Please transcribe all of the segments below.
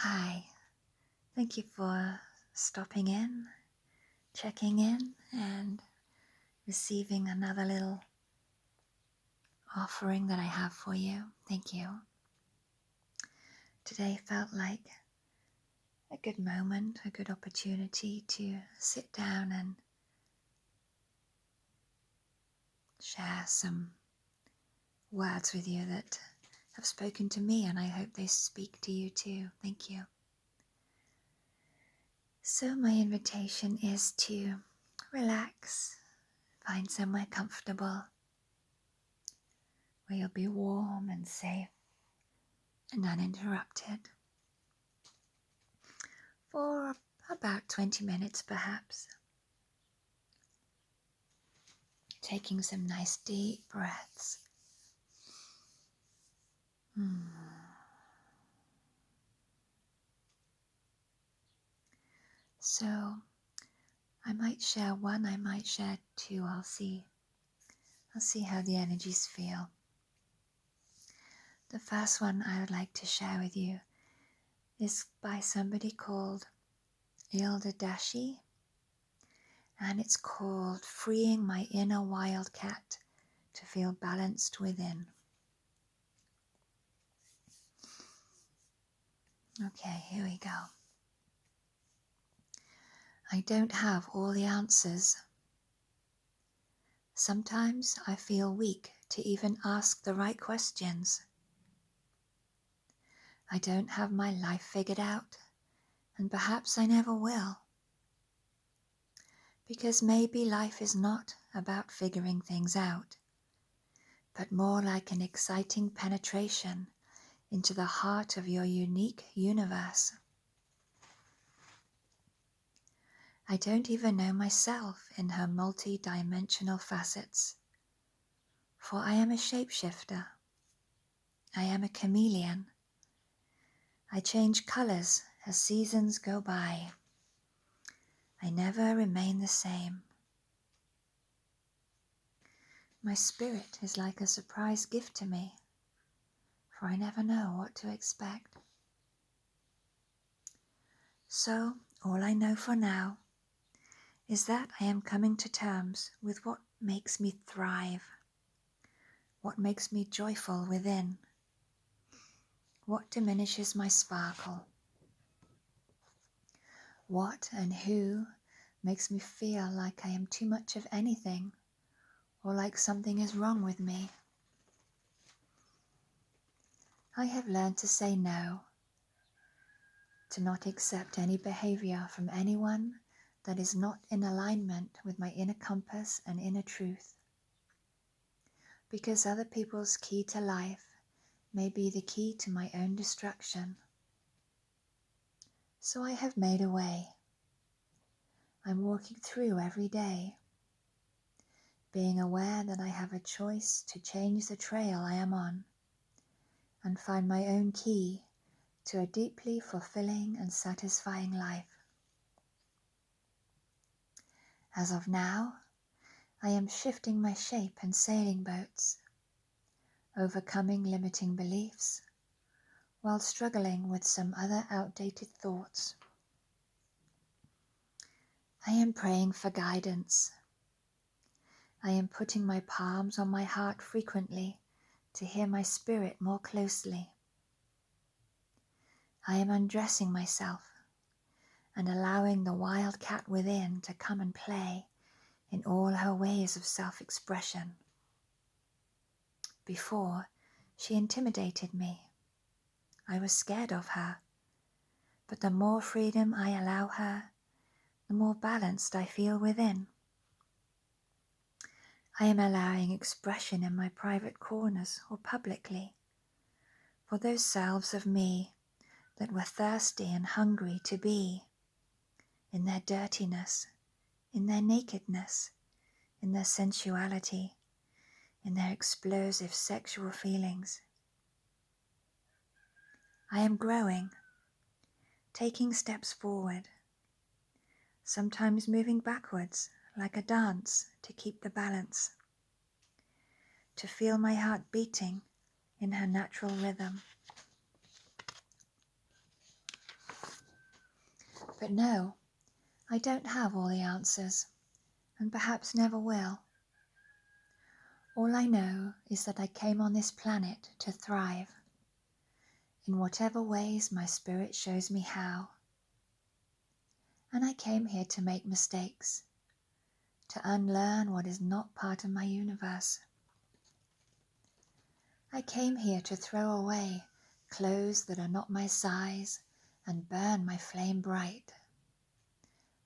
Hi, thank you for stopping in, checking in, and receiving another little offering that I have for you. Thank you. Today felt like a good moment, a good opportunity to sit down and share some words with you that have spoken to me, and I hope they speak to you too. Thank you. So my invitation is to relax, find somewhere comfortable, where you'll be warm and safe and uninterrupted for about 20 minutes perhaps. Taking some nice deep breaths. So I might share one, I might share two, I'll see how the energies feel. The first one I would like to share with you is by somebody called Ilda Dashi, and it's called Freeing My Inner Wildcat to Feel Balanced Within. Okay, here we go. I don't have all the answers. Sometimes I feel weak to even ask the right questions. I don't have my life figured out, and perhaps I never will. Because maybe life is not about figuring things out, but more like an exciting penetration into the heart of your unique universe. I don't even know myself in her multi-dimensional facets, for I am a shapeshifter. I am a chameleon. I change colors as seasons go by. I never remain the same. My spirit is like a surprise gift to me, for I never know what to expect. So, all I know for now is that I am coming to terms with what makes me thrive, what makes me joyful within, what diminishes my sparkle, what and who makes me feel like I am too much of anything or like something is wrong with me. I have learned to say no, to not accept any behavior from anyone that is not in alignment with my inner compass and inner truth, because other people's key to life may be the key to my own destruction. So I have made a way. I'm walking through every day, being aware that I have a choice to change the trail I am on and find my own key to a deeply fulfilling and satisfying life. As of now, I am shifting my shape and sailing boats, overcoming limiting beliefs, while struggling with some other outdated thoughts. I am praying for guidance. I am putting my palms on my heart frequently to hear my spirit more closely. I am undressing myself and allowing the wild cat within to come and play in all her ways of self-expression. Before, she intimidated me. I was scared of her, but the more freedom I allow her, the more balanced I feel within. I am allowing expression in my private corners or publicly, for those selves of me that were thirsty and hungry to be, in their dirtiness, in their nakedness, in their sensuality, in their explosive sexual feelings. I am growing, taking steps forward, sometimes moving backwards like a dance to keep the balance, to feel my heart beating in her natural rhythm. But no, I don't have all the answers, and perhaps never will. All I know is that I came on this planet to thrive, in whatever ways my spirit shows me how. And I came here to make mistakes, to unlearn what is not part of my universe. I came here to throw away clothes that are not my size and burn my flame bright.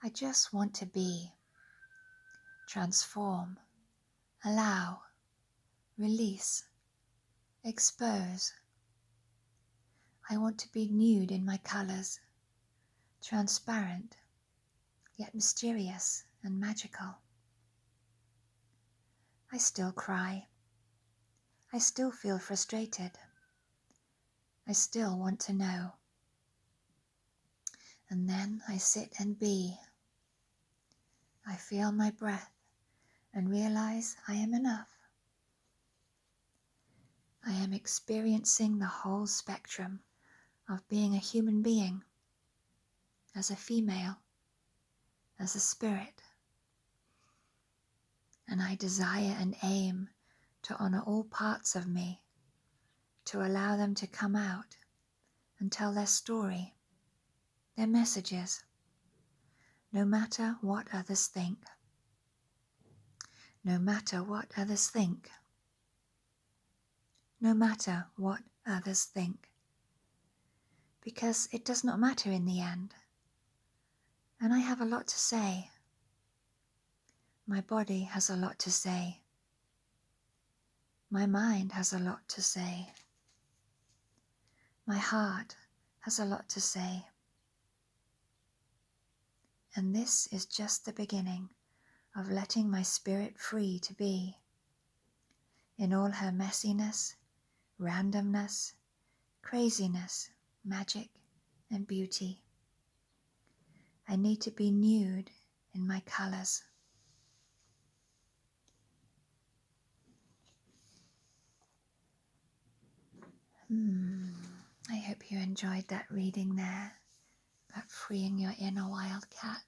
I just want to be, transform, allow, release, expose. I want to be nude in my colors, transparent, yet mysterious and magical. I still cry. I still feel frustrated. I still want to know. And then I sit and be. I feel my breath and realize I am enough. I am experiencing the whole spectrum of being a human being, as a female, as a spirit. And I desire and aim to honor all parts of me, to allow them to come out and tell their story, their messages, no matter what others think. No matter what others think. No matter what others think. Because it does not matter in the end. And I have a lot to say. My body has a lot to say. My mind has a lot to say. My heart has a lot to say. And this is just the beginning of letting my spirit free to be, in all her messiness, randomness, craziness, magic, and beauty. I need to be nude in my colors. I hope you enjoyed that reading there about freeing your inner wildcat.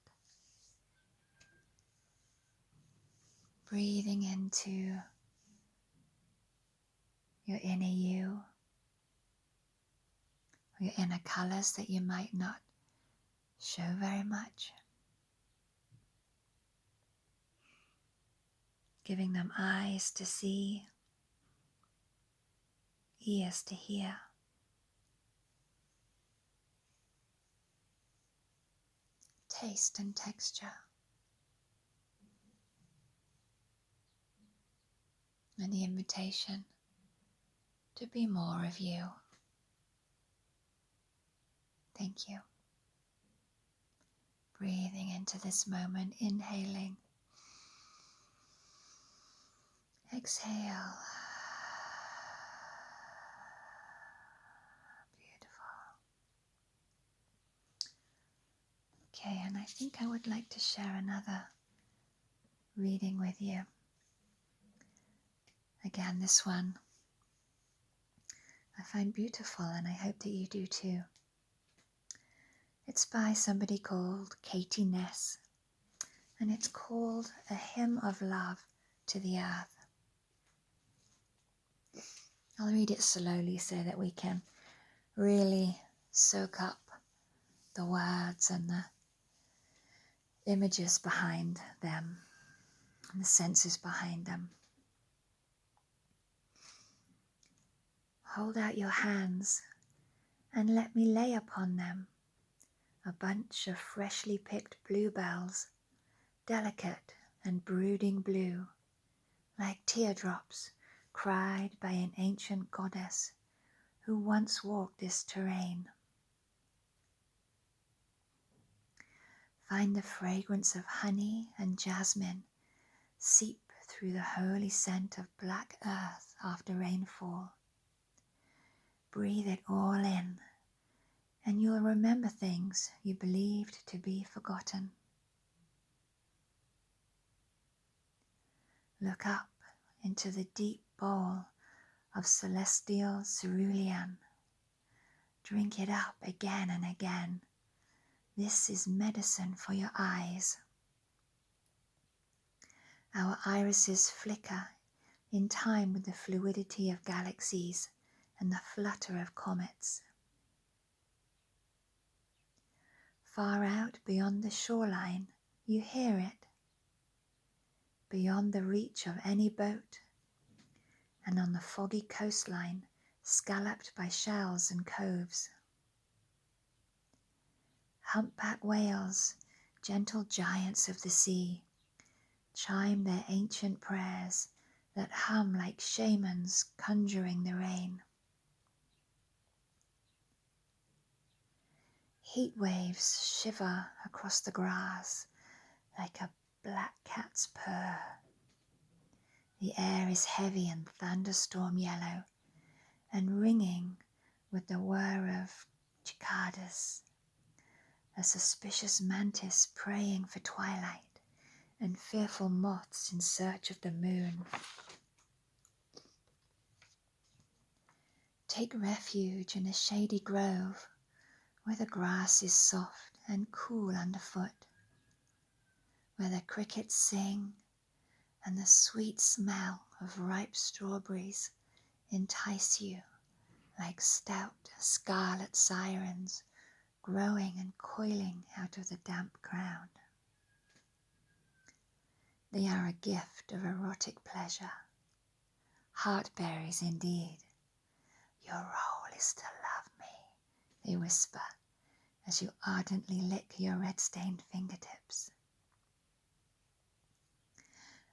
Breathing into your inner you, or your inner colors that you might not show very much. Giving them eyes to see, ears to hear. Taste and texture. And the invitation to be more of you. Thank you. Breathing into this moment, inhaling. Exhale. Beautiful. Okay, and I think I would like to share another reading with you. Again, this one I find beautiful, and I hope that you do too. It's by somebody called Katie Ness, and it's called A Hymn of Love to the Earth. I'll read it slowly so that we can really soak up the words and the images behind them and the senses behind them. Hold out your hands and let me lay upon them a bunch of freshly picked bluebells, delicate and brooding blue, like teardrops cried by an ancient goddess who once walked this terrain. Find the fragrance of honey and jasmine seep through the holy scent of black earth after rainfall. Breathe it all in, and you'll remember things you believed to be forgotten. Look up into the deep bowl of celestial cerulean. Drink it up again and again, This is medicine for your eyes. Our irises flicker in time with the fluidity of galaxies and the flutter of comets. Far out beyond the shoreline, you hear it, beyond the reach of any boat, and on the foggy coastline, scalloped by shells and coves. Humpback whales, gentle giants of the sea, chime their ancient prayers that hum like shamans conjuring the rain. Heat waves shiver across the grass like a black cat's purr. The air is heavy and thunderstorm yellow and ringing with the whir of cicadas, a suspicious mantis praying for twilight, and fearful moths in search of the moon. Take refuge in a shady grove where the grass is soft and cool underfoot, where the crickets sing and the sweet smell of ripe strawberries entice you like stout scarlet sirens growing and coiling out of the damp ground. They are a gift of erotic pleasure. Heartberries indeed. Your role is to love me, they whisper as you ardently lick your red-stained fingertips.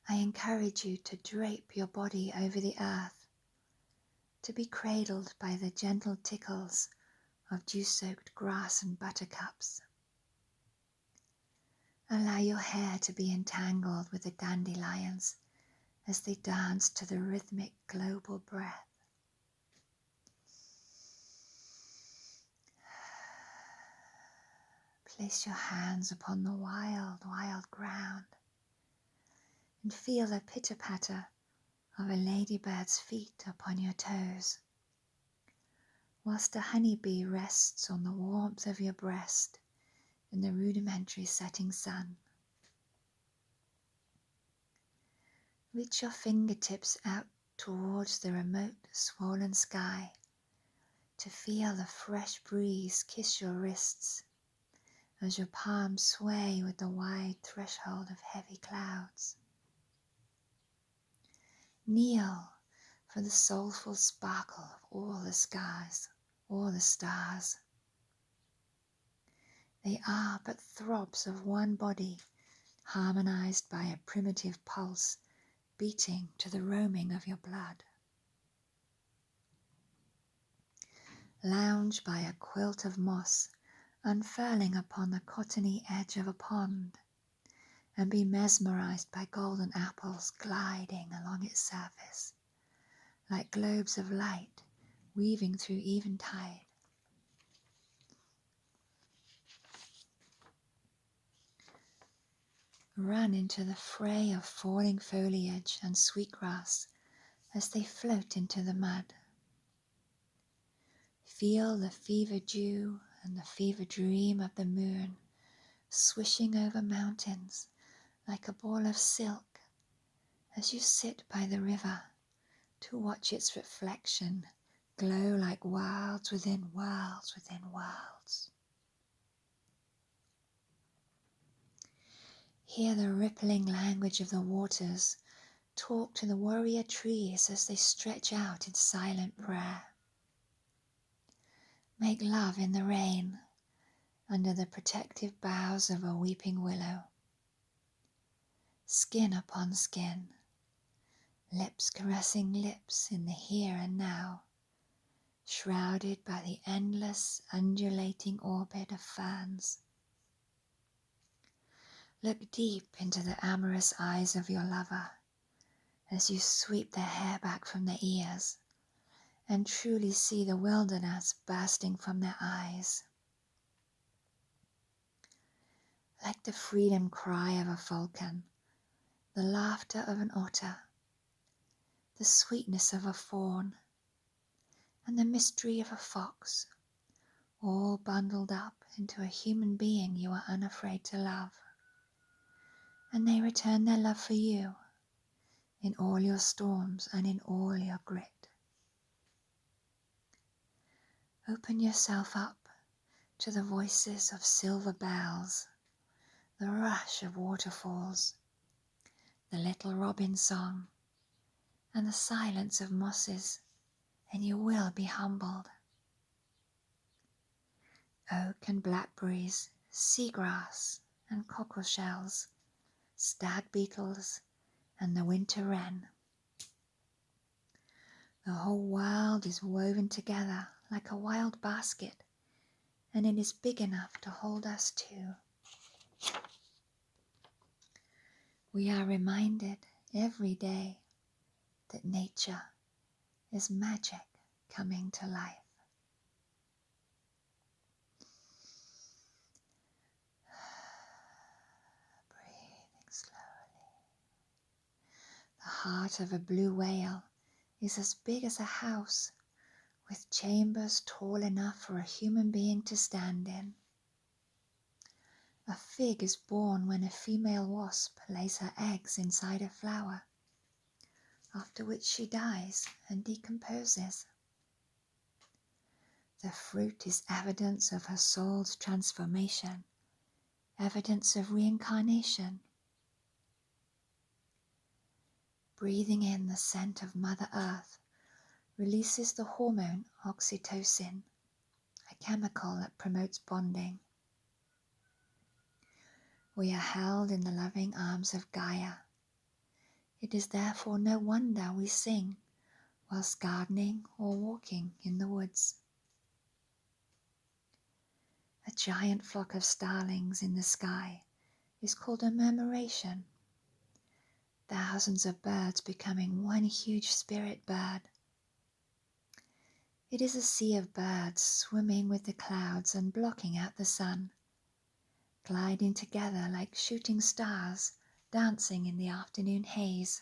I encourage you to drape your body over the earth, to be cradled by the gentle tickles of dew-soaked grass and buttercups. Allow your hair to be entangled with the dandelions as they dance to the rhythmic global breath. Place your hands upon the wild, wild ground and feel the pitter-patter of a ladybird's feet upon your toes, whilst a honeybee rests on the warmth of your breast in the rudimentary setting sun. Reach your fingertips out towards the remote, swollen sky to feel the fresh breeze kiss your wrists as your palms sway with the wide threshold of heavy clouds. Kneel for the soulful sparkle of all the skies, all the stars. They are but throbs of one body, harmonized by a primitive pulse beating to the roaming of your blood. Lounge by a quilt of moss unfurling upon the cottony edge of a pond, and be mesmerized by golden apples gliding along its surface, like globes of light weaving through eventide. Run into the fray of falling foliage and sweetgrass as they float into the mud. Feel the fever dew and the fever dream of the moon swishing over mountains like a ball of silk as you sit by the river to watch its reflection glow like worlds within worlds within worlds. Hear the rippling language of the waters talk to the warrior trees as they stretch out in silent prayer. Make love in the rain under the protective boughs of a weeping willow. Skin upon skin, lips caressing lips in the here and now, shrouded by the endless undulating orbit of ferns. Look deep into the amorous eyes of your lover as you sweep their hair back from their ears and truly see the wilderness bursting from their eyes. Like the freedom cry of a falcon, the laughter of an otter, the sweetness of a fawn, and the mystery of a fox, all bundled up into a human being you are unafraid to love. And they return their love for you in all your storms and in all your grit. Open yourself up to the voices of silver bells, the rush of waterfalls, the little robin song, and the silence of mosses, and you will be humbled. Oak and blackberries, seagrass and cockle shells, stag beetles and the winter wren. The whole world is woven together like a wild basket, and it is big enough to hold us too. We are reminded every day that nature is magic coming to life. Breathing slowly. The heart of a blue whale is as big as a house, with chambers tall enough for a human being to stand in. A fig is born when a female wasp lays her eggs inside a flower, after which she dies and decomposes. The fruit is evidence of her soul's transformation, evidence of reincarnation. Breathing in the scent of Mother Earth releases the hormone oxytocin, a chemical that promotes bonding. We are held in the loving arms of Gaia. It is therefore no wonder we sing whilst gardening or walking in the woods. A giant flock of starlings in the sky is called a murmuration. Thousands of birds becoming one huge spirit bird. It is a sea of birds swimming with the clouds and blocking out the sun, gliding together like shooting stars dancing in the afternoon haze.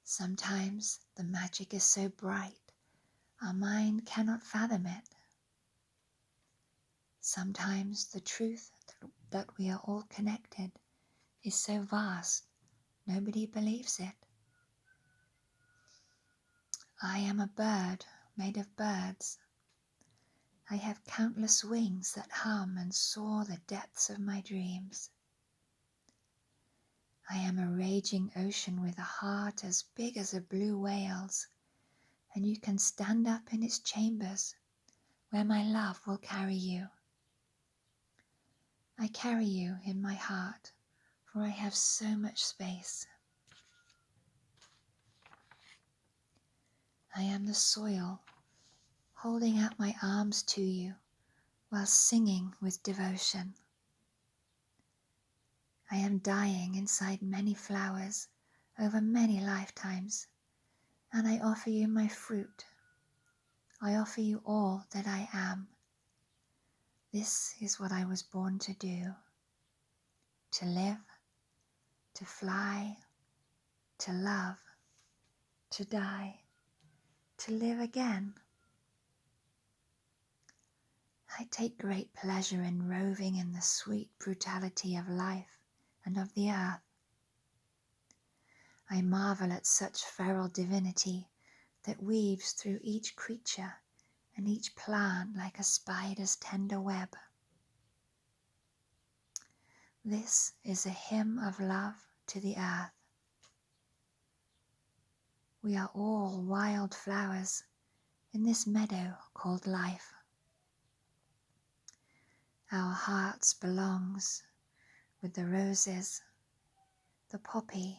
Sometimes the magic is so bright our mind cannot fathom it. Sometimes the truth that we are all connected is so vast nobody believes it. I am a bird made of birds. I have countless wings that hum and soar the depths of my dreams. I am a raging ocean with a heart as big as a blue whale's, and you can stand up in its chambers where my love will carry you. I carry you in my heart, for I have so much space. I am the soil, holding out my arms to you while singing with devotion. I am dying inside many flowers over many lifetimes, and I offer you my fruit. I offer you all that I am. This is what I was born to do: to live, to fly, to love, to die, to live again. I take great pleasure in roving in the sweet brutality of life and of the earth. I marvel at such feral divinity that weaves through each creature and each plant like a spider's tender web. This is a hymn of love to the earth. We are all wild flowers in this meadow called life. Our hearts belongs with the roses, the poppy,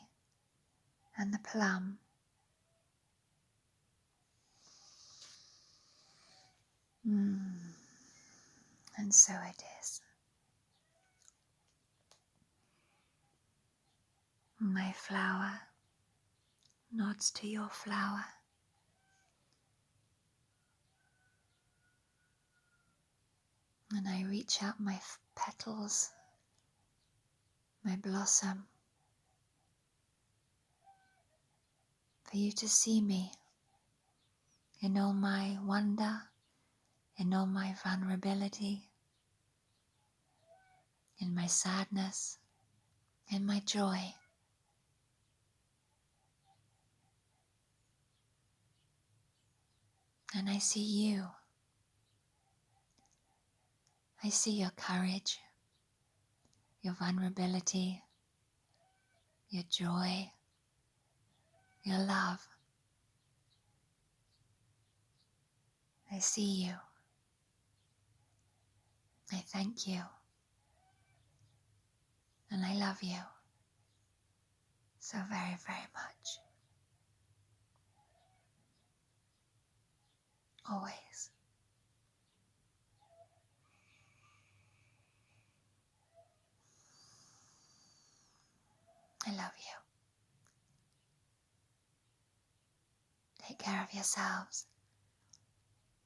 and the plum. And so it is. My flower nods to your flower. And I reach out my petals, my blossom, for you to see me in all my wonder, in all my vulnerability, in my sadness, in my joy. And I see you. I see your courage, your vulnerability, your joy, your love. I see you. I thank you. And I love you so very, very much. Always. I love you. Take care of yourselves.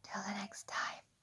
Till the next time.